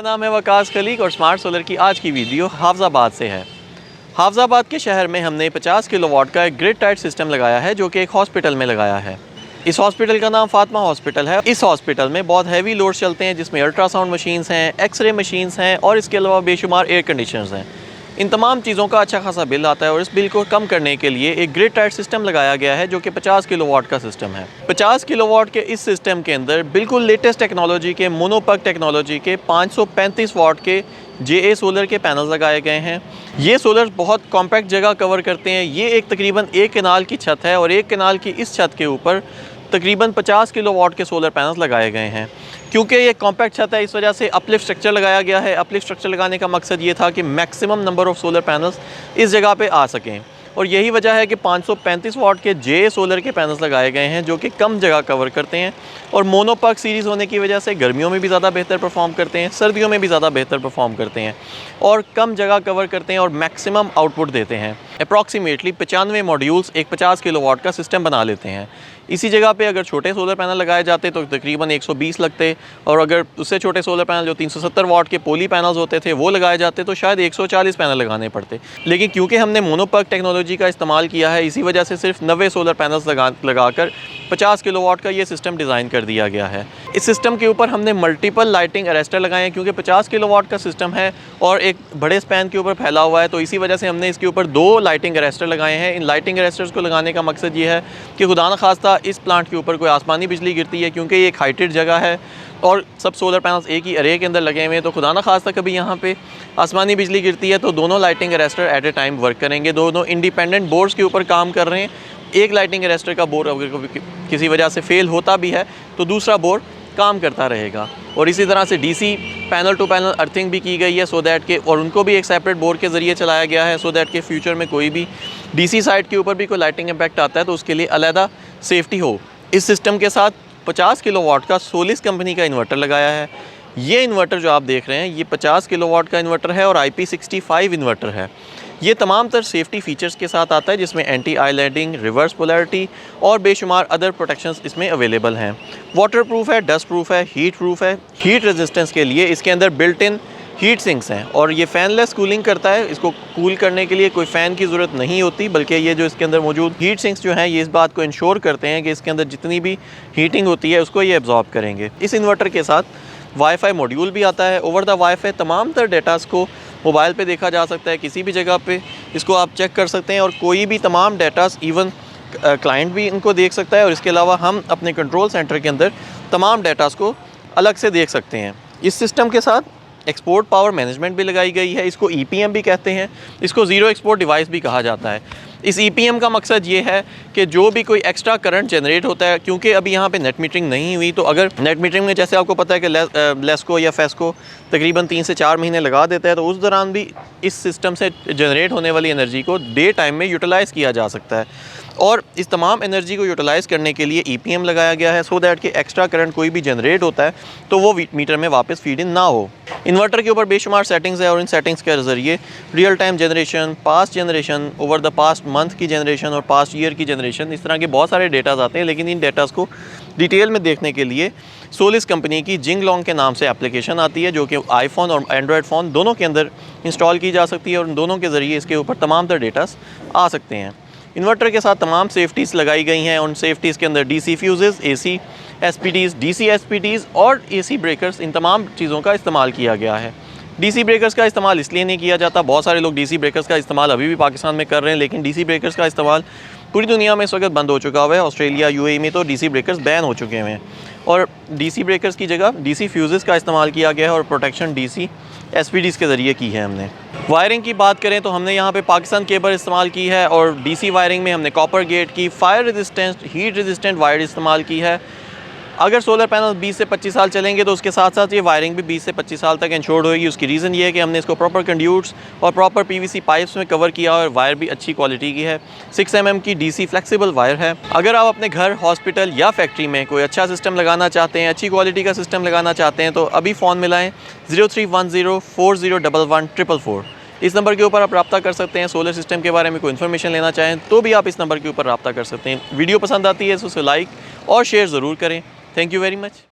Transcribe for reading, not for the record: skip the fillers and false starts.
नाम है वकास खलीक और स्मार्ट सोलर की आज की वीडियो हाफजाबाद से है। हाफजाबाद के शहर में हमने 50 किलोवाट का एक ग्रिड टाइड सिस्टम लगाया है जो कि एक हॉस्पिटल में लगाया है। इस हॉस्पिटल का नाम फातिमा हॉस्पिटल है। इस हॉस्पिटल में बहुत हैवी लोड्स चलते हैं जिसमें अल्ट्रासाउंड मशीन्स हैं, एक्सरे मशीन्स हैं और इसके अलावा बेशुमार एयर कंडीशनर्स हैं। इन तमाम चीज़ों का अच्छा खासा बिल आता है और इस बिल को कम करने के लिए एक ग्रिड टाइड सिस्टम लगाया गया है जो कि 50 किलोवाट का सिस्टम है। 50 किलोवाट के इस सिस्टम के अंदर बिल्कुल लेटेस्ट टेक्नोलॉजी के मोनोपक टेक्नोलॉजी के 535 वाट के JA सोलर के पैनल लगाए गए हैं। ये सोलर बहुत कॉम्पैक्ट जगह कवर करते हैं। ये एक तकरीबन एक कनाल की छत है और एक कनाल की इस छत के ऊपर तकरीबन 50 किलोवाट के सोलर पैनल्स लगाए गए हैं। क्योंकि ये कॉम्पैक्ट छत है इस वजह से अपलिफ्ट स्ट्रक्चर लगाया गया है। अपलिफ्ट स्ट्रक्चर लगाने का मकसद ये था कि maximum number of solar panels इस जगह पे आ सकें और यही वजह है कि 535 वाट के JA सोलर के पैनल्स लगाए गए हैं जो कि कम जगह कवर करते हैं और मोनोपक सीरीज़ होने की वजह से गर्मियों में भी ज़्यादा बेहतर परफॉर्म करते हैं, सर्दियों में भी ज़्यादा बेहतर परफॉर्म करते हैं और कम जगह कवर करते हैं और मैक्सिमम आउटपुट देते हैं। अप्रॉक्सीमेटली 95 मॉड्यूल्स एक 50 किलोवाट का सिस्टम बना लेते हैं। इसी जगह पे अगर छोटे सोलर पैनल लगाए जाते तो तकरीबन 120 लगते और अगर उससे छोटे सोलर पैनल जो 370 वाट के पोली पैनल्स होते थे वो लगाए जाते तो शायद 140 पैनल लगाने पड़ते। लेकिन क्योंकि हमने मोनोपक टेक्नोलॉजी का इस्तेमाल किया है इसी वजह से सिर्फ 90 सोलर पैनल्स लगाकर 50 किलोवाट का ये सिस्टम डिज़ाइन कर दिया गया है। इस सिस्टम के ऊपर हमने मल्टीपल लाइटिंग अरेस्टर लगाए हैं क्योंकि 50 किलोवाट का सिस्टम है और एक बड़े स्पैन के ऊपर फैला हुआ है, तो इसी वजह से हमने इसके ऊपर 2 लाइटिंग अरेस्टर लगाए हैं। इन लाइटिंग अरेस्टर्स को लगाने का मकसद ये है कि खुदा न खास्ता इस प्लांट के ऊपर कोई आसमानी बिजली गिरती है, क्योंकि ये एक हाइटेड जगह है और सब सोलर पैनल्स एक ही अरे के अंदर लगे हुए हैं, तो खुदा न खास्ता कभी यहाँ पे आसमानी बिजली गिरती है तो दोनों lightning arrester at a time work करेंगे। दोनों इंडिपेंडेंट बोर्ड्स के ऊपर काम कर रहे हैं। एक लाइटिंग अरेस्टर का बोर्ड अगर किसी वजह से फेल होता भी है तो दूसरा बोर्ड काम करता रहेगा। और इसी तरह से DC panel to panel earthing भी की गई है सो दैट के, और उनको भी एक सेपरेट बोर्ड के ज़रिए चलाया गया है सो दैट के फ्यूचर में कोई भी DC साइड के ऊपर भी कोई लाइटिंग इम्पैक्ट आता है तो उसके लिए अलहदा सेफ्टी हो। इस सिस्टम के साथ 50 किलोवाट का सोलिस कंपनी का इन्वर्टर लगाया है। ये इन्वर्टर जो आप देख रहे हैं ये 50 किलोवाट का इन्वर्टर है और IP65 इन्वर्टर है। ये तमाम तर सेफ्टी फीचर्स के साथ आता है जिसमें एंटी आइलैंडिंग, रिवर्स पोलैरिटी और बेशुमार अदर प्रोटेक्शंस इसमें अवेलेबल हैं। वाटर प्रूफ है, डस्ट प्रूफ है, हीट प्रूफ है। हीट रेजिस्टेंस के लिए इसके अंदर बिल्ट इन हीट सिंक्स हैं और ये फ़ैनलेस कूलिंग करता है। इसको कूल करने के लिए कोई फ़ैन की ज़रूरत नहीं होती, बल्कि ये जो इसके अंदर मौजूद हीट सिंक्स जो हैं ये इस बात को इंश्योर करते हैं कि इसके अंदर जितनी भी हीटिंग होती है उसको ये एब्जॉर्ब करेंगे। इस इन्वर्टर के साथ वाईफाई मॉड्यूल भी आता है। ओवर द वाईफाई तमाम तर डेटास को मोबाइल पे देखा जा सकता है, किसी भी जगह पे इसको आप चेक कर सकते हैं और कोई भी तमाम डेटास इवन क्लाइंट भी इनको देख सकता है और इसके अलावा हम अपने कंट्रोल सेंटर के अंदर तमाम डेटास को अलग से देख सकते हैं। इस सिस्टम के साथ एक्सपोर्ट पावर मैनेजमेंट भी लगाई गई है। इसको EPM भी कहते हैं, इसको ज़ीरो एक्सपोर्ट डिवाइस भी कहा जाता है। इस EPM का मकसद ये है कि जो भी कोई एक्स्ट्रा करंट जनरेट होता है, क्योंकि अभी यहाँ पे नेट मीटरिंग नहीं हुई, तो अगर नेट मीटरिंग में जैसे आपको पता है कि लेस्को या फेस्को तकरीबन 3 से 4 महीने लगा देता है, तो उस दौरान भी इस सिस्टम से जनरेट होने वाली एनर्जी को डे टाइम में यूटिलाइज़ किया जा सकता है। और इस तमाम एनर्जी को यूटिलाइज़ करने के लिए EPM लगाया गया है सो दैट कि एक्स्ट्रा करंट कोई भी जनरेट होता है तो वो मीटर में वापस फीड इन ना हो। इन्वर्टर के ऊपर बेशुमार सेटिंग्स है और इन सेटिंग्स के ज़रिए real time generation, past generation, over the past month की जनरेशन और पास्ट ईयर की जनरेशन, इस तरह के बहुत सारे डेटास आते हैं। लेकिन इन डेटास को डिटेल में देखने के लिए सोलिस कंपनी की जिंगलोंग के नाम से एप्लीकेशन आती है जो कि आईफोन और एंड्रॉयड फ़ोन दोनों के अंदर इंस्टॉल की जा सकती है और उन दोनों के ज़रिए इसके ऊपर तमाम तर डेटास आ सकते हैं। इन्वर्टर के साथ तमाम सेफ्टीज़ लगाई गई हैं। उन सेफ्टीज़ के अंदर DC फ्यूज़ेस, AC SPTs, DC SPTs और AC ब्रेकर्स, इन तमाम चीज़ों का इस्तेमाल किया गया है। DC ब्रेकर्स का इस्तेमाल इसलिए नहीं किया जाता, बहुत सारे लोग DC ब्रेकर्स का इस्तेमाल अभी भी पाकिस्तान में कर रहे हैं, लेकिन DC ब्रेकर्स का इस्तेमाल पूरी दुनिया में इस वक्त बंद हो चुका हुआ है। ऑस्ट्रेलिया, UAE में तो DC ब्रेकर्स बैन हो चुके हैं और DC ब्रेकर्स की जगह DC फ्यूज़ेस का इस्तेमाल किया गया है और प्रोटेक्शन DC SPTs के ज़रिए की है हमने। वायरिंग की बात करें तो हमने यहाँ पे पाकिस्तान केबल इस्तेमाल की है और DC वायरिंग में हमने कॉपर गेट की, fire resistant, heat resistant wire इस्तेमाल की है। अगर सोलर पैनल 20 से 25 साल चलेंगे तो उसके साथ साथ ये वायरिंग भी 20 से 25 साल तक इंश्योर्ड होगी। उसकी रीज़न ये है कि हमने इसको प्रॉपर कंड्यूट्स और प्रॉपर PVC पाइप्स में कवर किया और वायर भी अच्छी क्वालिटी की है। 6 mm की DC फ्लेक्सिबल वायर है। अगर आप अपने घर, हॉस्पिटल या फैक्ट्री में कोई अच्छा सिस्टम लगाना चाहते हैं, अच्छी क्वालिटी का सिस्टम लगाना चाहते हैं तो अभी फ़ोन मिलाएँ 0310401144। इस नंबर के ऊपर आप रब्ता कर सकते हैं। सोलर सिस्टम के बारे में कोई इन्फॉर्मेशन लेना चाहें तो भी आप इस नंबर के ऊपर रब्ता कर सकते हैं। वीडियो पसंद आती है तो उसे लाइक और शेयर ज़रूर करें। Thank you very much.